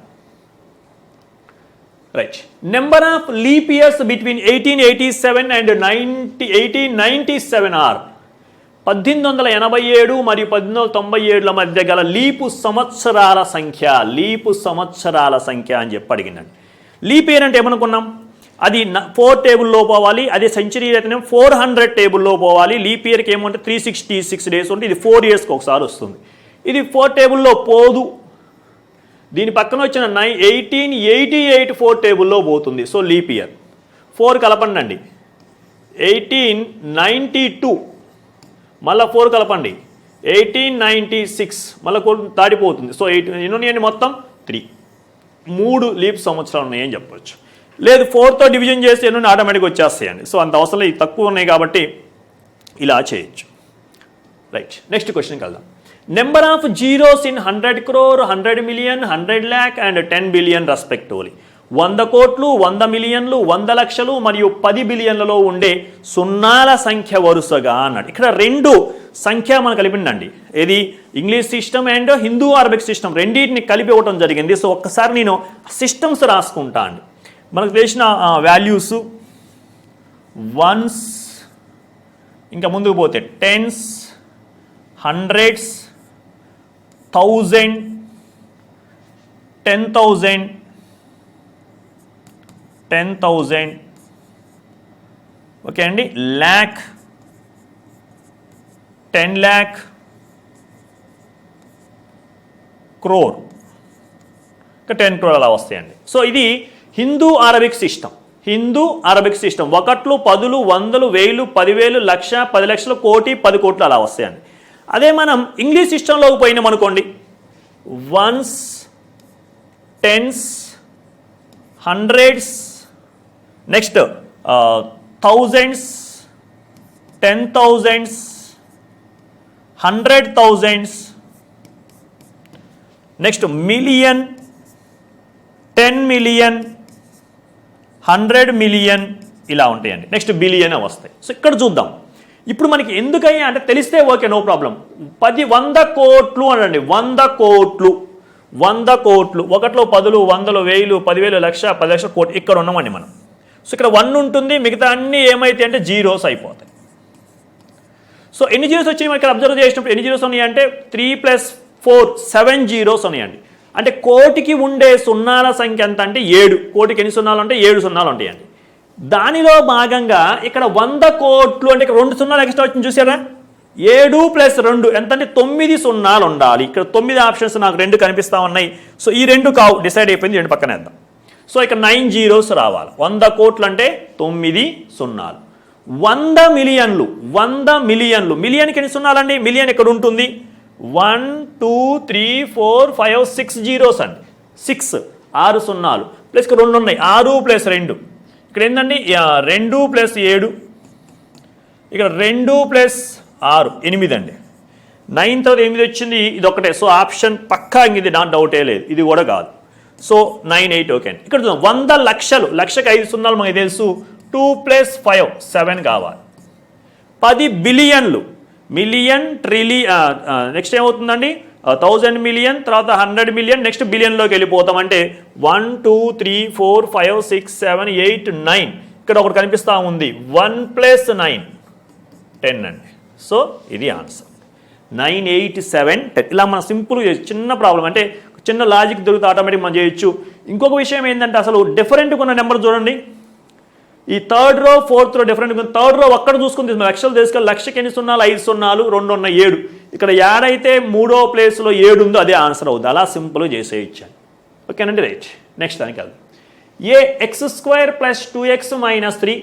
Right. Number of leap years between 1887 and 1897 are. 1887 మరియు 1897 మధ్య గల లీపు సంవత్సరాల సంఖ్య. లీపు సంవత్సరాల సంఖ్య అని చెప్పి అడిగిందండి. లీప్ ఇయర్ అంటే ఏమనుకున్నాం, అది 4 టేబుల్లో పోవాలి. అదే సెంచరీ అయితేనే 400 టేబుల్లో పోవాలి. లీప్ ఇయర్కి ఏమంటే 366 డేస్ ఉంటే ఇది 4 ఇయర్స్కి ఒకసారి వస్తుంది. ఇది 4 టేబుల్లో పోదు. దీని పక్కన వచ్చిన 1888 4 టేబుల్లో పోతుంది. So leap year. 4 కలపండి అండి. 1892 మళ్ళీ 4 కలపండి. 1896 మళ్ళీ దాటిపోతుంది. సో ఎన్ని మొత్తం 3 లీప్ సంవత్సరాలు ఉన్నాయని చెప్పొచ్చు. లేదు 4తో డివిజన్ చేస్తే ఎన్ని ఆటోమేటిక్గా వచ్చేస్తాయండి. సో అంత అవసరం లేదు, తక్కువ ఉన్నాయి కాబట్టి ఇలా చేయొచ్చు. రైట్, నెక్స్ట్ క్వశ్చన్కి వెళ్దాం. Number of zeros in 100 crore, 100 million, 100 lakh and 10 billion respectively. 100 కోట్లు, 100 మిలియన్లు, 100 లక్షలు మరియు 10 బిలియన్లలో ఉండే సున్నాల సంఖ్య వరుసగా అన్నాడు. ఇక్కడ 2 సంఖ్య మనం కలిపిండండి. ఇది English system and Hindu Arabic system రెండింటిని కలిపి ఇవ్వడం జరిగింది. సో ఒక్కసారి నేను సిస్టమ్స్ రాసుకుంటా అండి. మనకు తెలిసిన వాల్యూస్ వన్స్, ఇంకా ముందుకు పోతే టెన్స్, హండ్రెడ్స్, 1000, 10,000, 10,000, ఓకే అండి, ల్యాక్, 10 lakh, క్రోర్, ఇంకా 10 crore అలా వస్తాయండి. సో ఇది Hindu Arabic system. Hindu Arabic system 1, 10, 100, 1000, 10,000, లక్ష, 10 లక్షలు, కోటి, 10 కోట్లు అలా వస్తాయండి. అదే మనం ఇంగ్లీష్ సిస్టంలోకి పోయినాం అనుకోండి, ones, tens, hundreds, next thousands, 10,000s, 100,000s, next million, 10 million, 100 million ఇలా ఉంటాయండి. నెక్స్ట్ బిలియన్ వస్తాయి. సో ఇక్కడ చూద్దాం. ఇప్పుడు మనకి ఎందుకయ్యా అంటే తెలిస్తే ఓకే, నో ప్రాబ్లం. 100 కోట్లు అనండి. 100 కోట్లు, 100 కోట్లు, 1లో 10, 100, 1000, 10,000, లక్ష, 10 లక్షల, కోటి, ఇక్కడ ఉన్నామండి మనం. సో ఇక్కడ 1 ఉంటుంది, మిగతా అన్నీ ఏమైతాయి అంటే జీరోస్ అయిపోతాయి. సో ఎన్ని జీరోస్ వచ్చాయి మనకి అబ్జర్వ్ చేసినప్పుడు ఎన్ని జీరోస్ ఉన్నాయి అంటే 3 + 4 7 జీరోస్ ఉన్నాయండి. అంటే కోటికి ఉండే సున్నాల సంఖ్య ఎంత అంటే 7. కోటికి ఎన్ని సున్నాలు అంటే 7 సున్నాలు ఉంటాయండి. దానిలో భాగంగా ఇక్కడ 100 కోట్లు అంటే ఇక్కడ 2 సున్నాలు ఎక్స్ట్రా వచ్చింది చూసారా. 7 + 2 ఎంత అంటే 9 సున్నాలు ఉండాలి. ఇక్కడ 9 ఆప్షన్స్ నాకు 2 కనిపిస్తూ ఉన్నాయి. సో ఈ 2 కావు, డిసైడ్ అయిపోయింది. 2 పక్కన వేద్దాం. సో ఇక్కడ 9 జీరోస్ రావాలి. 100 కోట్లు అంటే 9 సున్నాలు. 100 మిలియన్లు, 100 మిలియన్లు, మిలియన్కి ఎన్ని సున్నాలండి? మిలియన్ ఇక్కడ ఉంటుంది. 1, 2, 3, 4, 5, 6 జీరోస్ అండి. 6 6 సున్నాలు ప్లస్ ఇక్కడ 2 ఉన్నాయి. 6 + 2 ఇక్కడ ఏంటండి 2 + 7, ఇక్కడ 2 + 6 8 అండి. 9 తర్వాత 8 వచ్చింది, ఇది ఒకటే. సో ఆప్షన్ పక్కా, ఇది నా డౌటే లేదు, ఇది కూడా కాదు. సో 9, 8 ఓకే అండి. ఇక్కడ 100 లక్షలు, లక్షకి 5 సున్నాలు మనకి తెలుసు. 2 + 5 7 కావాలి. 10 బిలియన్లు, మిలియన్, నెక్స్ట్ ఏమవుతుందండి 1000 మిలియన్, తర్వాత 100 మిలియన్, నెక్స్ట్ బిలియన్లోకి వెళ్ళిపోతాం. అంటే 1, 2, 3, 4, 5, 6, 7, 8, 9 ఇక్కడ ఒకటి కనిపిస్తూ ఉంది. 1 + 9 10 అండి. సో ఇది ఆన్సర్ 9, 8, 7, 10. ఇలా మనం సింపుల్ చిన్న ప్రాబ్లం అంటే చిన్న లాజిక్ దొరికితే ఆటోమేటిక్ మనం చేయొచ్చు. ఇంకొక విషయం ఏంటంటే అసలు డిఫరెంట్గా ఉన్న నెంబర్ చూడండి. ఈ 3rd రో 4th రో డిఫరెంట్గా ఉంది. 3rd రో ఒక్కడ చూసుకుని లక్షలు తీసుకెళ్ళి లక్షకి ఎన్ని సున్నాలు 5 సున్నాలు 2 ఉన్నాయి 7. ఇక్కడ యాడైతే 3వ ప్లేస్లో 7 ఉందో అదే ఆన్సర్ అవుతుంది. అలా సింపుల్గా చేసేయచ్చాను. ఓకేనండి, రైట్. నెక్స్ట్ దానికి వెళ్దాం. A x² + 2x - 3,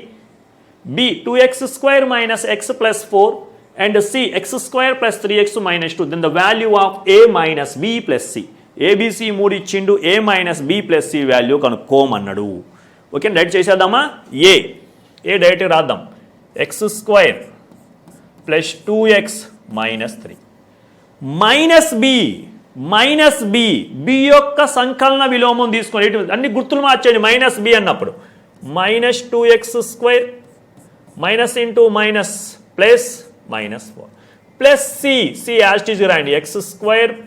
B 2x² - x + 4 and C x² + 3x - 2 then the value of a - b + c. ABC 3 ఇచ్చిండు. a - b + c వాల్యూ కనుక్కోమన్నాడు. ఓకే, డైరెక్ట్ చేసేద్దామా. ఏ డైరెక్ట్గా రాద్దాం. x² + 2x - 3 బి యొక్క సంకలన విలోమం తీసుకొని అన్ని గుర్తులు మార్చేయండి. -b అన్నప్పుడు -2x² minus into minus plus -4 plus C as it is రాయండి. x²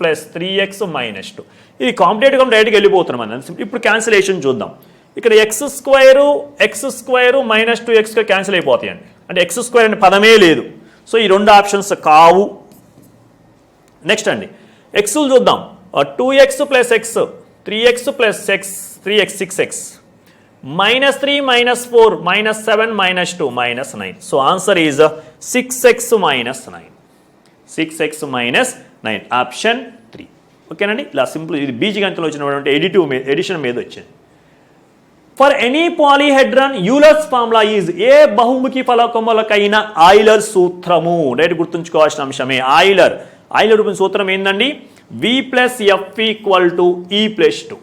+ 3x - 2. ఇది కాంపిటేటివ్ డైరెక్ట్గా వెళ్ళిపోతున్నాం మనం. ఇప్పుడు క్యాన్సిలేషన్ చూద్దాం. ఇక్కడ x² - 2x క్యాన్సిల్ అయిపోతాయండి. అంటే x² అనే పదమే లేదు. సో ఈ 2 ఆప్షన్స్ కావు. నెక్స్ట్ అండి ఎక్స్లు చూద్దాం. 2x + x, 3x + x, 3x 6x, -3 - 4, -7 - 2, -9. So answer is 6x - 9. 6x - 9 option 3. ఓకేనండి, ఇలా సింపుల్. ఇది బీజగణితంలో వచ్చినటువంటి ఎడిషన్ మీద వచ్చింది. For any polyhedron Euler's formula is, ఏ బహుముఖి ఫలకములకైనా ఆయిలర్ సూత్రము. డైరెక్ట్ గుర్తుంచుకోవాల్సిన అంశమే ఆయిలర్. ఆయిలర్ సూత్రం ఏందండి? V + F = E+2.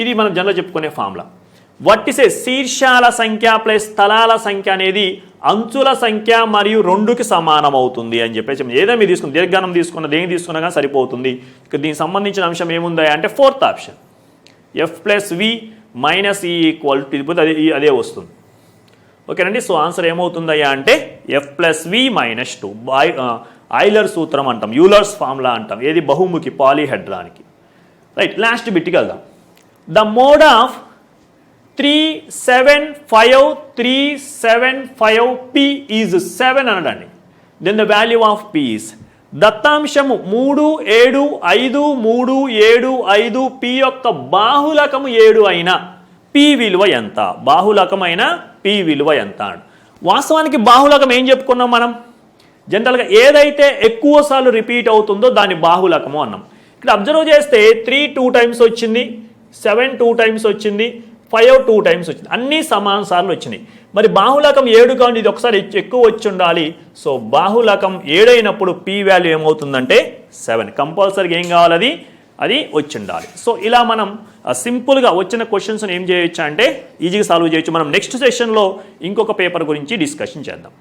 ఇది మనం జనరల్ చెప్పుకునే ఫార్ములా. వర్టిసెస్ శీర్షాల సంఖ్య ప్లస్ స్థలాల సంఖ్య అనేది అంచుల సంఖ్య మరియు 2కి సమానం అవుతుంది అని చెప్పేసి. ఏదైనా మీరు తీసుకున్న దీర్ఘానం తీసుకున్న దేని తీసుకున్నా కానీ సరిపోతుంది. ఇక దీనికి సంబంధించిన అంశం ఏముందా అంటే 4th option F + V - E = అదే వస్తుంది. ఓకేనండి, సో ఆన్సర్ ఏమవుతుందయ్యా అంటే F + V - 2. ఆయిలర్ సూత్రం అంటాం, యూలర్స్ ఫార్ములా అంటాం. ఏది? బహుముఖి పాలీహెడ్రానికి. రైట్, లాస్ట్ బిట్కి వెళ్దాం. ద మోడ్ ఆఫ్ 375 ఈజ్ 7 అనడండి. Then the value of P is, దత్తాంశము 3 7 5 3 7 5 P యొక్క బాహులకము 7 అయిన P విలువ ఎంత? బాహులకమైన P విలువ ఎంత? వాస్తవానికి బాహులకం ఏం చెప్పుకున్నాం మనం? జనరల్గా ఏదైతే ఎక్కువసార్లు రిపీట్ అవుతుందో దాన్ని బాహులకము అన్నాం. ఇక్కడ అబ్జర్వ్ చేస్తే 3 2 టైమ్స్ వచ్చింది, 7 2 టైమ్స్ వచ్చింది, 5 2 టైమ్స్ వచ్చింది. అన్నీ సమాన సార్లు వచ్చినాయి. మరి బాహులకం 7 కానీ ఇది ఒకసారి ఎక్కువ వచ్చి ఉండాలి. సో బాహులకం 7 అయినప్పుడు P వాల్యూ ఏమవుతుందంటే 7. కంపల్సరీగా ఏం కావాలి? అది వచ్చి ఉండాలి. సో ఇలా మనం సింపుల్గా వచ్చిన క్వశ్చన్స్ని ఏం చేయొచ్చు అంటే ఈజీగా సాల్వ్ చేయొచ్చు. మనం నెక్స్ట్ సెషన్లో ఇంకొక పేపర్ గురించి డిస్కషన్ చేద్దాం.